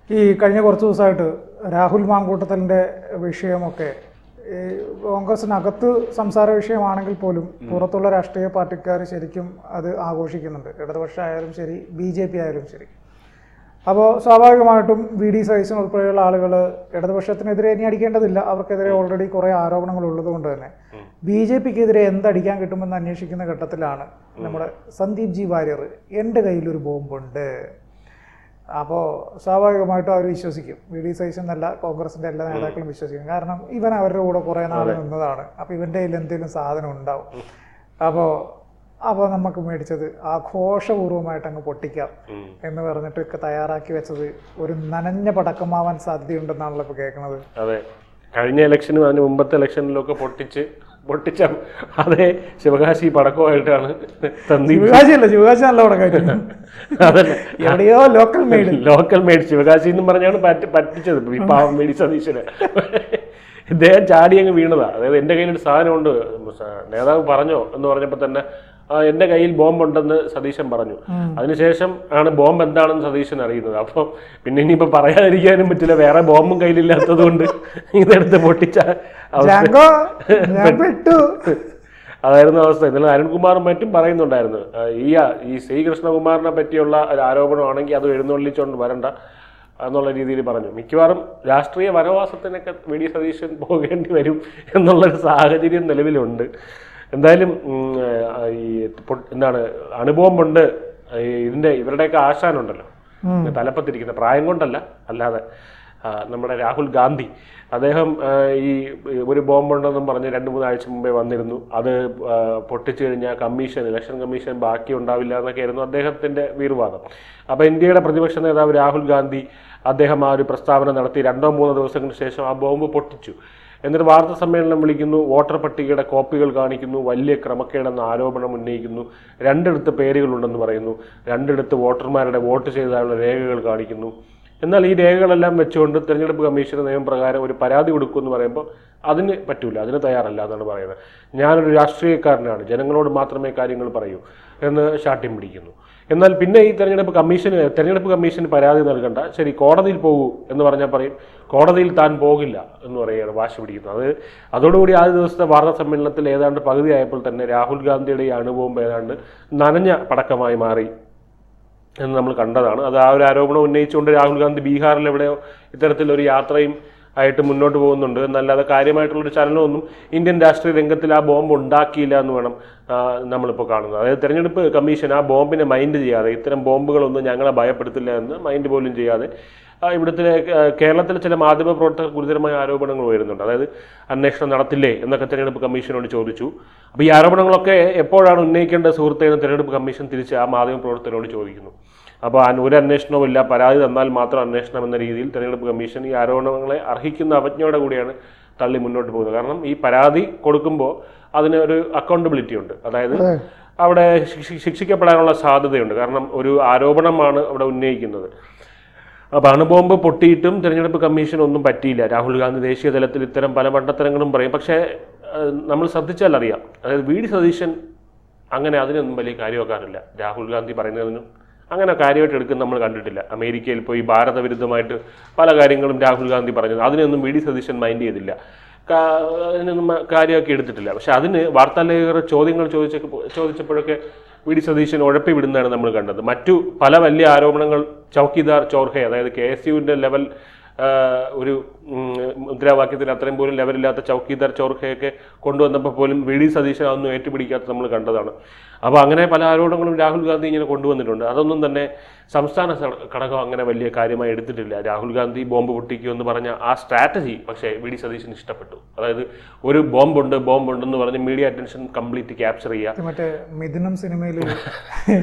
ഈ കഴിഞ്ഞ കുറച്ച് ദിവസമായിട്ട് രാഹുൽ മാങ്കൂട്ടത്തലിൻ്റെ വിഷയമൊക്കെ ഈ കോൺഗ്രസിനകത്ത് സംസാര വിഷയമാണെങ്കിൽ പോലും പുറത്തുള്ള രാഷ്ട്രീയ പാർട്ടിക്കാർ ശരിക്കും അത് ആഘോഷിക്കുന്നുണ്ട്. ഇടതുപക്ഷമായാലും ശരി, BJP ആയാലും ശരി. അപ്പോൾ സ്വാഭാവികമായിട്ടും VD സതീശൻ ഉൾപ്പെടെയുള്ള ആളുകൾ ഇടതുപക്ഷത്തിനെതിരെ ഇനി അടിക്കേണ്ടതില്ല, അവർക്കെതിരെ ഓൾറെഡി കുറേ ആരോപണങ്ങൾ ഉള്ളതുകൊണ്ട് തന്നെ BJPക്കെതിരെ എന്തടിക്കാൻ കിട്ടുമെന്ന് അന്വേഷിക്കുന്ന ഘട്ടത്തിലാണ് നമ്മുടെ സന്ദീപ് ജി വാര്യർ എൻ്റെ കയ്യിലൊരു ബോംബുണ്ട്. അപ്പോൾ സ്വാഭാവികമായിട്ടും അവർ വിശ്വസിക്കും. VD സതീശൻ എന്നല്ല, കോൺഗ്രസിൻ്റെ എല്ലാ നേതാക്കളും വിശ്വസിക്കും. കാരണം ഇവൻ അവരുടെ കൂടെ കുറേ നാൾ നിന്നതാണ്. അപ്പോൾ ഇവൻ്റെ കയ്യിൽ എന്തെങ്കിലും സാധനം ഉണ്ടാവും. അപ്പോൾ നമുക്ക് മേടിച്ചത് ആഘോഷപൂർവ്വമായിട്ട് അങ്ങ് പൊട്ടിക്കാം എന്ന് പറഞ്ഞിട്ട് തയ്യാറാക്കി വെച്ചത് ഒരു നനഞ്ഞ പടക്കമാവാൻ സാധ്യതയുണ്ടെന്നാണല്ലോ ഇപ്പോൾ കേൾക്കുന്നത്. അതെ, കഴിഞ്ഞ ഇലക്ഷനും അതിന് മുമ്പത്തെ ഇലക്ഷനിലൊക്കെ പൊട്ടിച്ച അതേ ശിവകാശി പടക്കമായിട്ടാണ്. ശിവകാശി നല്ല പടക്കം. അതല്ല, എവിടെയോ ലോക്കൽ മെയ്ഡ് ശിവകാശി എന്നും പറഞ്ഞാണ് പറ്റിച്ചത് ഈ പാവം VD സതീശന്. ഇദ്ദേഹം ചാടി അങ്ങ് വീണതാ. അതായത് എൻ്റെ കയ്യിലൊരു സാധനമുണ്ട്, നേതാവ് പറഞ്ഞോ എന്ന് പറഞ്ഞപ്പോൾ തന്നെ എൻ്റെ കയ്യിൽ ബോംബുണ്ടെന്ന് സതീശൻ പറഞ്ഞു. അതിനുശേഷം ആണ് ബോംബ് എന്താണെന്ന് സതീശൻ അറിയുന്നത്. അപ്പം പിന്നെ ഇനിയിപ്പോൾ പറയാതിരിക്കാനും പറ്റില്ല, വേറെ ബോംബും കയ്യിലില്ലാത്തത് കൊണ്ട് ഇതെടുത്ത് പൊട്ടിച്ച അതായിരുന്നു അവസ്ഥ. ഇന്നലെ അരുൺകുമാറും മറ്റും പറയുന്നുണ്ടായിരുന്നു, ഈ ശ്രീകൃഷ്ണകുമാറിനെ പറ്റിയുള്ള ഒരു ആരോപണമാണെങ്കിൽ അത് എഴുന്നള്ളിച്ചുകൊണ്ട് വരണ്ട എന്നുള്ള രീതിയിൽ പറഞ്ഞു. മിക്കവാറും രാഷ്ട്രീയ വനവാസത്തിനൊക്കെ VD സതീശൻ പോകേണ്ടി വരും എന്നുള്ളൊരു സാഹചര്യം നിലവിലുണ്ട്. എന്തായാലും ഈ എന്താണ് അണുബോംബുണ്ട്, ഇവരുടെയൊക്കെ ആശാനുണ്ടല്ലോ തലപ്പത്തിരിക്കുന്ന, പ്രായം കൊണ്ടല്ല അല്ലാതെ, നമ്മുടെ രാഹുൽ ഗാന്ധി, അദ്ദേഹം ഈ ഒരു ബോംബുണ്ടെന്നും പറഞ്ഞ് 2-3 ആഴ്ച മുമ്പേ വന്നിരുന്നു. അത് പൊട്ടിച്ചു കഴിഞ്ഞാൽ ഇലക്ഷൻ കമ്മീഷൻ ബാക്കി ഉണ്ടാവില്ല എന്നൊക്കെ ആയിരുന്നു അദ്ദേഹത്തിൻ്റെ വീർവാദം. അപ്പോൾ ഇന്ത്യയുടെ പ്രതിപക്ഷ നേതാവ് രാഹുൽ ഗാന്ധി അദ്ദേഹം ആ ഒരു പ്രസ്താവന നടത്തി 2-3 ദിവസങ്ങൾക്ക് ശേഷം ആ ബോംബ് പൊട്ടിച്ചു. എന്നിട്ട് വാർത്താ സമ്മേളനം വിളിക്കുന്നു, വോട്ടർ പട്ടികയുടെ കോപ്പികൾ കാണിക്കുന്നു, വലിയ ക്രമക്കേടെന്ന ആരോപണം ഉന്നയിക്കുന്നു, 2 പേരുകളുണ്ടെന്ന് പറയുന്നു, 2 വോട്ടർമാരുടെ വോട്ട് ചെയ്തതായുള്ള രേഖകൾ കാണിക്കുന്നു. എന്നാൽ ഈ രേഖകളെല്ലാം വെച്ചുകൊണ്ട് തെരഞ്ഞെടുപ്പ് കമ്മീഷന് നിയമപ്രകാരം ഒരു പരാതി കൊടുക്കുമെന്ന് പറയുമ്പോൾ അതിന് പറ്റൂല, അതിന് തയ്യാറല്ല എന്നാണ് പറയുന്നത്. ഞാനൊരു രാഷ്ട്രീയക്കാരനാണ്, ജനങ്ങളോട് മാത്രമേ കാര്യങ്ങൾ പറയൂ എന്ന് ശാഠ്യം പിടിക്കുന്നു. എന്നാൽ പിന്നെ ഈ തെരഞ്ഞെടുപ്പ് കമ്മീഷന് പരാതി നൽകണ്ട, ശരി കോടതിയിൽ പോകൂ എന്ന് പറഞ്ഞാൽ പറയും കോടതിയിൽ താൻ പോകില്ല എന്ന് പറയുകയാണ്, വാശി പിടിക്കുന്നത്. അതോടുകൂടി ആദ്യ ദിവസത്തെ വാർത്താ സമ്മേളനത്തിൽ ഏതാണ്ട് പകുതിയായപ്പോൾ തന്നെ രാഹുൽ ഗാന്ധിയുടെ ഈ അണുബോംബ് ഏതാണ്ട് നനഞ്ഞ പടക്കമായി മാറി എന്ന് നമ്മൾ കണ്ടതാണ്. അത് ആ ഒരു ആരോപണം ഉന്നയിച്ചുകൊണ്ട് രാഹുൽ ഗാന്ധി ബീഹാറിൽ എവിടെയോ ഇത്തരത്തിലൊരു യാത്രയും ആയിട്ട് മുന്നോട്ട് പോകുന്നുണ്ട്. എന്നല്ലാതെ കാര്യമായിട്ടുള്ളൊരു ചലനമൊന്നും ഇന്ത്യൻ രാഷ്ട്രീയ രംഗത്തിൽ ആ ബോംബ് ഉണ്ടാക്കിയില്ല എന്ന് വേണം നമ്മളിപ്പോൾ കാണുന്നത്. അതായത് തെരഞ്ഞെടുപ്പ് കമ്മീഷൻ ആ ബോംബിനെ മൈൻഡ് ചെയ്യാതെ, ഇത്തരം ബോംബുകളൊന്നും ഞങ്ങളെ ഭയപ്പെടുത്തില്ല എന്ന് മൈൻഡ് പോലും ചെയ്യാതെ ഇവിടുത്തെ കേരളത്തിലെ ചില മാധ്യമ പ്രവർത്തകർ ഗുരുതരമായ ആരോപണങ്ങൾ ഉയരുന്നുണ്ട്. അതായത് അന്വേഷണം നടത്തില്ലേ എന്നൊക്കെ തെരഞ്ഞെടുപ്പ് കമ്മീഷനോട് ചോദിച്ചു. അപ്പോൾ ഈ ആരോപണങ്ങളൊക്കെ എപ്പോഴാണ് ഉന്നയിക്കേണ്ട സുഹൃത്തേന്ന് തെരഞ്ഞെടുപ്പ് കമ്മീഷൻ തിരിച്ച് ആ മാധ്യമ പ്രവർത്തകരോട് ചോദിക്കുന്നു. അപ്പോൾ ഒരു അന്വേഷണവും ഇല്ല, പരാതി തന്നാൽ മാത്രം അന്വേഷണം എന്ന രീതിയിൽ തെരഞ്ഞെടുപ്പ് കമ്മീഷൻ ഈ ആരോപണങ്ങളെ അർഹിക്കുന്ന അവജ്ഞയോടെ കൂടിയാണ് തള്ളി മുന്നോട്ട് പോകുന്നത്. കാരണം ഈ പരാതി കൊടുക്കുമ്പോൾ അതിന് ഒരു അക്കൗണ്ടബിലിറ്റി ഉണ്ട്, അതായത് അവിടെ ശിക്ഷിക്കപ്പെടാനുള്ള സാധ്യതയുണ്ട്. കാരണം ഒരു ആരോപണമാണ് അവിടെ ഉന്നയിക്കുന്നത്. അപ്പോൾ അണുബോംബ് പൊട്ടിയിട്ടും തെരഞ്ഞെടുപ്പ് കമ്മീഷൻ ഒന്നും പറ്റിയില്ല. രാഹുൽ ഗാന്ധി ദേശീയ തലത്തിൽ ഇത്തരം പല മണ്ടത്തരങ്ങളും പറയും. പക്ഷേ നമ്മൾ ശ്രദ്ധിച്ചാൽ അറിയാം, അതായത് VD സതീശൻ അങ്ങനെ അതിനൊന്നും വലിയ കാര്യമാക്കാറില്ല. രാഹുൽ ഗാന്ധി പറയുന്നതിനും അങ്ങനെ കാര്യമായിട്ട് എടുക്കുന്ന നമ്മൾ കണ്ടിട്ടില്ല. അമേരിക്കയിൽ പോയി ഭാരതവിരുദ്ധമായിട്ട് പല കാര്യങ്ങളും രാഹുൽ ഗാന്ധി പറഞ്ഞത്, അതിനൊന്നും VD സതീശൻ മൈൻഡ് ചെയ്തില്ല, അതിനൊന്നും കാര്യമാക്കി എടുത്തിട്ടില്ല. പക്ഷെ അതിന് വാർത്താലേഖകർ ചോദ്യങ്ങൾ ചോദിച്ചപ്പോഴൊക്കെ VD സതീശൻ ഉഴപ്പി വിടുന്നതാണ് നമ്മൾ കണ്ടത്. മറ്റു പല വലിയ ആരോപണങ്ങൾ ചൗക്കിദാർ ചോർഹെ, അതായത് KSUവിൻ്റെ ലെവൽ ഒരു മുദ്രാവാക്യത്തിന് അത്രയും പോലും ലെവലില്ലാത്ത ചൗക്കിദാർ ചോർഹയൊക്കെ കൊണ്ടുവന്നപ്പോൾ പോലും VD സതീശൻ അതൊന്നും ഏറ്റുപിടിക്കാത്ത നമ്മൾ കണ്ടതാണ്. അപ്പോൾ അങ്ങനെ പല ആരോപണങ്ങളും രാഹുൽ ഗാന്ധി ഇങ്ങനെ കൊണ്ടുവന്നിട്ടുണ്ട്. അതൊന്നും തന്നെ സംസ്ഥാന ഘടകം അങ്ങനെ വലിയ കാര്യമായി എടുത്തിട്ടില്ല. രാഹുൽ ഗാന്ധി ബോംബ് പൊട്ടിക്കുമെന്ന് പറഞ്ഞ ആ സ്ട്രാറ്റജി പക്ഷേ VD സതീശന് ഇഷ്ടപ്പെട്ടു. അതായത് ഒരു ബോംബുണ്ടെന്ന് പറഞ്ഞ് മീഡിയ അറ്റൻഷൻ കംപ്ലീറ്റ് ക്യാപ്ചർ ചെയ്യുക. മറ്റേ മിഥുനം സിനിമയിൽ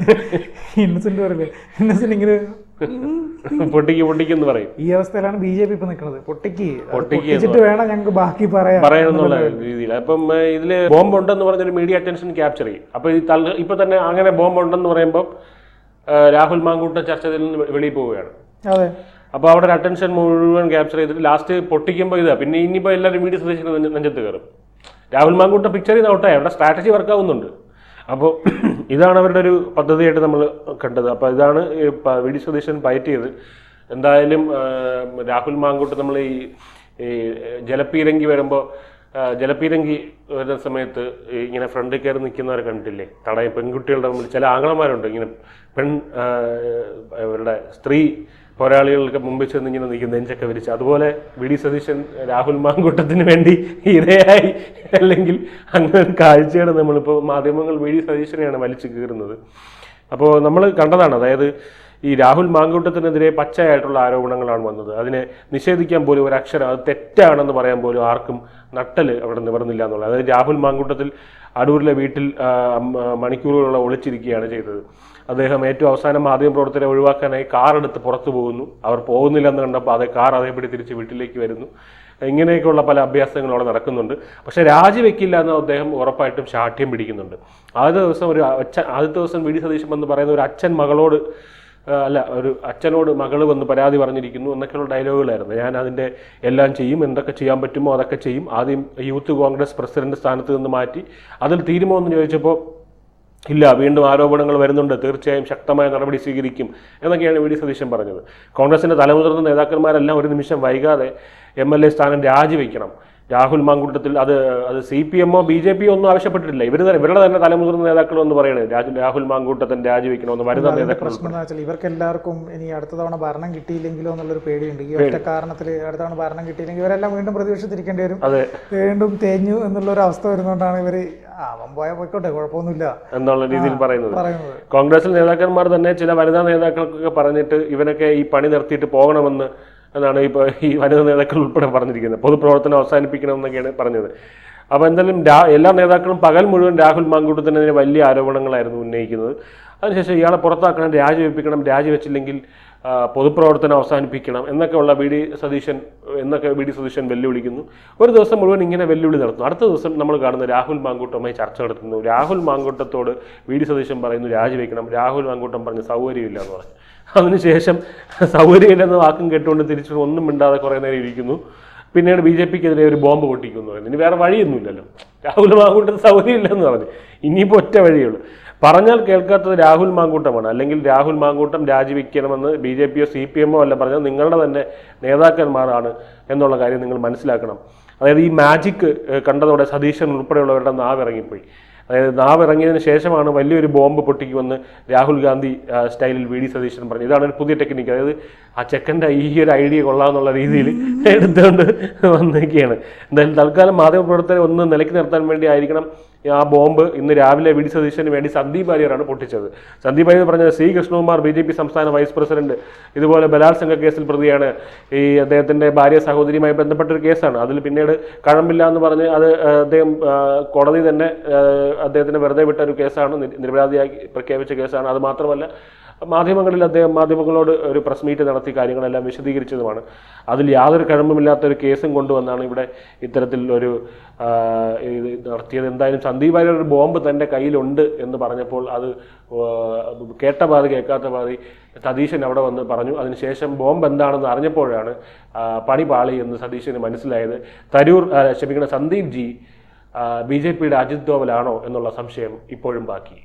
ഇന്നസെന്റ് ഇങ്ങനെ പൊട്ടിക്കെന്ന് പറയും. ഈ അവസ്ഥയിലാണ് BJP ഇപ്പൊ നിൽക്കുന്നത്. പൊട്ടിച്ചിട്ട് വേണം ഞങ്ങൾക്ക് ബാക്കി പറയാനുള്ള രീതിയിൽ. അപ്പം ഇതില് ബോംബ് ഉണ്ടെന്ന് പറഞ്ഞൊരു മീഡിയ അറ്റൻഷൻ ക്യാപ്ചർ ചെയ്യും. അപ്പൊ ഇപ്പൊ തന്നെ അങ്ങനെ ബോംബ് ഉണ്ടെന്ന് പറയുമ്പോൾ രാഹുൽ മാങ്കൂട്ട ചർച്ചയിൽ നിന്ന് വെളിയിൽ പോവുകയാണ്. അപ്പോൾ അവിടെ ഒരു അറ്റൻഷൻ മുഴുവൻ ക്യാപ്ചർ ചെയ്തിട്ട് ലാസ്റ്റ് പൊട്ടിക്കുമ്പോൾ ഇതാ പിന്നെ ഇനിയിപ്പോൾ എല്ലാവരും VD സതീശന് നെഞ്ചത്ത് കയറും. രാഹുൽ മാങ്കൂട്ട പിക്ചർ ചെയ്ത് ഔട്ടായി, അവിടെ സ്ട്രാറ്റജി വർക്കാവുന്നുണ്ട്. അപ്പോൾ ഇതാണ് അവരുടെ ഒരു പദ്ധതിയായിട്ട് നമ്മൾ കണ്ടത്. അപ്പോൾ ഇതാണ് VD സതീശൻ ഫൈറ്റ് ചെയ്ത് എന്തായാലും രാഹുൽ മാങ്കൂട്ട് നമ്മൾ ഈ ജലപീരങ്കി വരുമ്പോൾ ജലപീരങ്കി വരുന്ന സമയത്ത് ഇങ്ങനെ ഫ്രണ്ടിൽ കയറി നിൽക്കുന്നവരെ കണ്ടിട്ടില്ലേ? പെൺകുട്ടികളുടെ മുമ്പിൽ ചില ആങ്ങളമാരുണ്ട് ഇങ്ങനെ അവരുടെ സ്ത്രീ പോരാളികൾക്ക് മുമ്പിൽ ചെന്ന് ഇങ്ങനെ നിൽക്കുന്ന നെഞ്ചൊക്കെ വിരിച്ച്. അതുപോലെ വി.ഡി. സതീശൻ രാഹുൽ മാങ്കൂട്ടത്തിന് വേണ്ടി ഇരയായി, അല്ലെങ്കിൽ അങ്ങനെ ഒരു കാഴ്ചയാണ് നമ്മളിപ്പോൾ മാധ്യമങ്ങൾ വി.ഡി. സതീശനെയാണ് വലിച്ചു കീറുന്നത്. അപ്പോൾ നമ്മൾ കണ്ടതാണ്. അതായത് ഈ രാഹുൽ മാങ്കൂട്ടത്തിനെതിരെ പച്ചയായിട്ടുള്ള ആരോപണങ്ങളാണ് വന്നത്. അതിനെ നിഷേധിക്കാൻ പോലും ഒരു അക്ഷരം, അത് തെറ്റാണെന്ന് പറയാൻ പോലും ആർക്കും നട്ടല് അവിടെ നിവർന്നില്ല എന്നുള്ളത്. അതായത് രാഹുൽ മാങ്കൂട്ടത്തിൽ അടൂരിലെ വീട്ടിൽ മണിക്കൂറുകളോളം ഒളിച്ചിരിക്കുകയാണ് ചെയ്തത്. അദ്ദേഹം ഏറ്റവും അവസാനം മാധ്യമപ്രവർത്തകരെ ഒഴിവാക്കാനായി കാർ എടുത്ത് പുറത്തു പോകുന്നു. അവർ പോകുന്നില്ലെന്ന് കണ്ടപ്പോൾ കാർ അതേപടി തിരിച്ച് വീട്ടിലേക്ക് വരുന്നു. ഇങ്ങനെയൊക്കെയുള്ള പല അഭ്യാസങ്ങളും അവിടെ നടക്കുന്നുണ്ട്. പക്ഷേ രാജിവെക്കില്ല എന്ന് അദ്ദേഹം ഉറപ്പായിട്ടും ശാഠ്യം പിടിക്കുന്നുണ്ട്. ആദ്യത്തെ ദിവസം വി.ഡി. സതീശൻ എന്ന് പറയുന്ന ഒരു അച്ഛൻ മകളോട് ഒരു അച്ഛനോട് മകള് വന്ന് പരാതി പറഞ്ഞിരിക്കുന്നു എന്നൊക്കെയുള്ള ഡയലോഗുകളായിരുന്നു. ഞാൻ അതിൻ്റെ എല്ലാം ചെയ്യും, എന്തൊക്കെ ചെയ്യാൻ പറ്റുമോ അതൊക്കെ ചെയ്യും. ആദ്യം യൂത്ത് കോൺഗ്രസ് പ്രസിഡന്റ് സ്ഥാനത്ത് നിന്ന് മാറ്റി അതിൽ തീരുമോ എന്ന് ചോദിച്ചപ്പോൾ ഇല്ല, വീണ്ടും ആരോപണങ്ങൾ വരുന്നുണ്ട്, തീർച്ചയായും ശക്തമായ നടപടി സ്വീകരിക്കും എന്നൊക്കെയാണ് വി.ഡി. സതീശൻ പറഞ്ഞത്. കോൺഗ്രസിൻ്റെ തലമുതിർന്ന നേതാക്കന്മാരെല്ലാം ഒരു നിമിഷം വൈകാതെ MLA സ്ഥാനം രാജിവെക്കണം, രാഹുൽ മാങ്കൂട്ടത്തിൽ അത് CPM-ഓ BJP-യോ ഒന്നും ആവശ്യപ്പെട്ടിട്ടില്ല. ഇവരുടെ തന്നെ തലമുതിർന്ന നേതാക്കൾ എന്ന് പറയുന്നത് രാഹുൽ മാങ്കൂട്ടത്തിൽ രാജിവെക്കണമെന്ന് വരുന്ന നേതാക്കൾ. പ്രശ്നം എന്താ വെച്ചാൽ ഇവർക്ക് എല്ലാവർക്കും ഇനി അടുത്ത തവണ ഭരണം കിട്ടിയില്ലെങ്കിലോ എന്നുള്ളൊരു പേടിയുണ്ട്. ഈ ഒറ്റ കാരണത്തിൽ അടുത്ത തവണ ഭരണം കിട്ടിയില്ലെങ്കിൽ ഇവരെല്ലാം വീണ്ടും പ്രതീക്ഷിച്ചിരിക്കേണ്ടി വരും. വീണ്ടും തേഞ്ഞു എന്നുള്ളൊരു അവസ്ഥ വരുന്നതുകൊണ്ടാണ് ഇവർ പോയിക്കോട്ടെ കുഴപ്പമൊന്നുമില്ല എന്നുള്ള രീതിയിൽ പറയുന്നത്. കോൺഗ്രസിൽ നേതാക്കന്മാർ തന്നെ ചില വനിതാ നേതാക്കൾക്കൊക്കെ പറഞ്ഞിട്ട് ഇവനൊക്കെ ഈ പണി നിർത്തിയിട്ട് പോകണമെന്ന് എന്നാണ് ഇപ്പോൾ ഈ വനിതാ നേതാക്കൾ ഉൾപ്പെടെ പറഞ്ഞിരിക്കുന്നത്. പൊതുപ്രവർത്തനം അവസാനിപ്പിക്കണമെന്നൊക്കെയാണ് പറഞ്ഞത്. അപ്പോൾ എന്തായാലും എല്ലാ നേതാക്കളും പകൽ മുഴുവൻ രാഹുൽ മാങ്കൂട്ടത്തിനെതിരെ വലിയ ആരോപണങ്ങളായിരുന്നു ഉന്നയിക്കുന്നത്. അതിനുശേഷം ഇയാളെ പുറത്താക്കണം, രാജിവെച്ചില്ലെങ്കിൽ പൊതുപ്രവർത്തനം അവസാനിപ്പിക്കണം എന്നൊക്കെയുള്ള വി.ഡി. സതീശൻ വെല്ലുവിളിക്കുന്നു. ഒരു ദിവസം മുഴുവൻ ഇങ്ങനെ വെല്ലുവിളി നടത്തുന്നു. അടുത്ത ദിവസം നമ്മൾ കാണുന്നത് രാഹുൽ മാങ്കൂട്ടവുമായി ചർച്ച നടത്തുന്നു. രാഹുൽ മാങ്കൂട്ടത്തോട് വി.ഡി. സതീശൻ പറയുന്നു രാജിവെക്കണം. രാഹുൽ മാങ്കൂട്ടം പറഞ്ഞു സൗകര്യമില്ല എന്ന് പറഞ്ഞു. അതിനുശേഷം സൗകര്യമില്ലെന്ന വാക്കും കേട്ടുകൊണ്ട് തിരിച്ചു ഒന്നും മിണ്ടാതെ കുറേ നേരം ഇരിക്കുന്നു. പിന്നീട് BJP-ക്കെതിരെ ഒരു ബോംബ് പൊട്ടിക്കുന്നു. ഇനി വേറെ വഴിയൊന്നുമില്ലല്ലോ, രാഹുൽ മാങ്കൂട്ടം സൗകര്യമില്ലെന്ന് പറഞ്ഞു. ഇനിയിപ്പോൾ ഒറ്റ വഴിയുള്ളൂ. പറഞ്ഞാൽ കേൾക്കാത്തത് രാഹുൽ മാങ്കൂട്ടമാണ്. അല്ലെങ്കിൽ രാഹുൽ മാങ്കൂട്ടം രാജിവെക്കണമെന്ന് BJP-യോ CPM-ഓ അല്ല പറഞ്ഞാൽ നിങ്ങളുടെ തന്നെ നേതാക്കന്മാരാണ് എന്നുള്ള കാര്യം നിങ്ങൾ മനസ്സിലാക്കണം. അതായത് ഈ മാജിക്ക് കണ്ടതോടെ സതീശൻ ഉൾപ്പെടെയുള്ളവരുടെ നാവ് ഇറങ്ങിപ്പോയി. അതായത് നാവ് ഇറങ്ങിയതിന് ശേഷമാണ് വലിയൊരു ബോംബ് പൊട്ടിക്കുമെന്ന് രാഹുൽ ഗാന്ധി സ്റ്റൈലിൽ വി.ഡി. സതീശൻ പറഞ്ഞു. ഇതാണ് ഒരു പുതിയ ടെക്നിക്ക്. അതായത് ആ ചെക്കൻ്റെ ഈ ഒരു ഐഡിയ കൊള്ളാമെന്നുള്ള രീതിയിൽ എടുത്തുകൊണ്ട് വന്നിരിക്കുകയാണ്. എന്തായാലും തൽക്കാലം മാധ്യമപ്രവർത്തകരെ ഒന്ന് നിലയ്ക്ക് നിർത്താൻ വേണ്ടി ആയിരിക്കണം ആ ബോംബ് ഇന്ന് രാവിലെ വി.ഡി. സതീശന് വേണ്ടി സന്ദീപ് വാര്യറാണ് പൊട്ടിച്ചത്. സന്ദീപ് വാര്യർ പറഞ്ഞത് C. കൃഷ്ണകുമാർ BJP സംസ്ഥാന വൈസ് പ്രസിഡന്റ് ഇതുപോലെ ബലാത്സംഗ കേസിൽ പ്രതിയാണ്. ഈ അദ്ദേഹത്തിൻ്റെ ഭാര്യ സഹോദരിയുമായി ബന്ധപ്പെട്ടൊരു കേസാണ്. അതിൽ പിന്നീട് കഴമ്പില്ല എന്ന് പറഞ്ഞ് അത് അദ്ദേഹം കോടതി തന്നെ അദ്ദേഹത്തിന് വെറുതെ വിട്ട ഒരു കേസാണ്, നിരപരാധിയാക്കി പ്രഖ്യാപിച്ച കേസാണ്. അത് മാത്രമല്ല മാധ്യമങ്ങളോട് ഒരു പ്രസ് മീറ്റ് നടത്തി കാര്യങ്ങളെല്ലാം വിശദീകരിച്ചതുമാണ്. അതിൽ യാതൊരു കഴമ്പുമില്ലാത്തൊരു കേസും കൊണ്ടുവന്നാണ് ഇവിടെ ഇത്തരത്തിൽ ഒരു നടത്തിയത്. എന്തായാലും സന്ദീപ് വാര്യർ ഒരു ബോംബ് തൻ്റെ കയ്യിലുണ്ട് എന്ന് പറഞ്ഞപ്പോൾ അത് കേട്ട പാതി കേൾക്കാത്ത പാതി സതീശൻ അവിടെ വന്ന് പറഞ്ഞു. അതിനുശേഷം ബോംബ് എന്താണെന്ന് അറിഞ്ഞപ്പോഴാണ് പണി പാളി എന്ന് സതീശന് മനസ്സിലായത്. സന്ദീപ് ജി BJP-യുടെ അജിത് ഡോവലാണോ എന്നുള്ള സംശയം ഇപ്പോഴും ബാക്കി.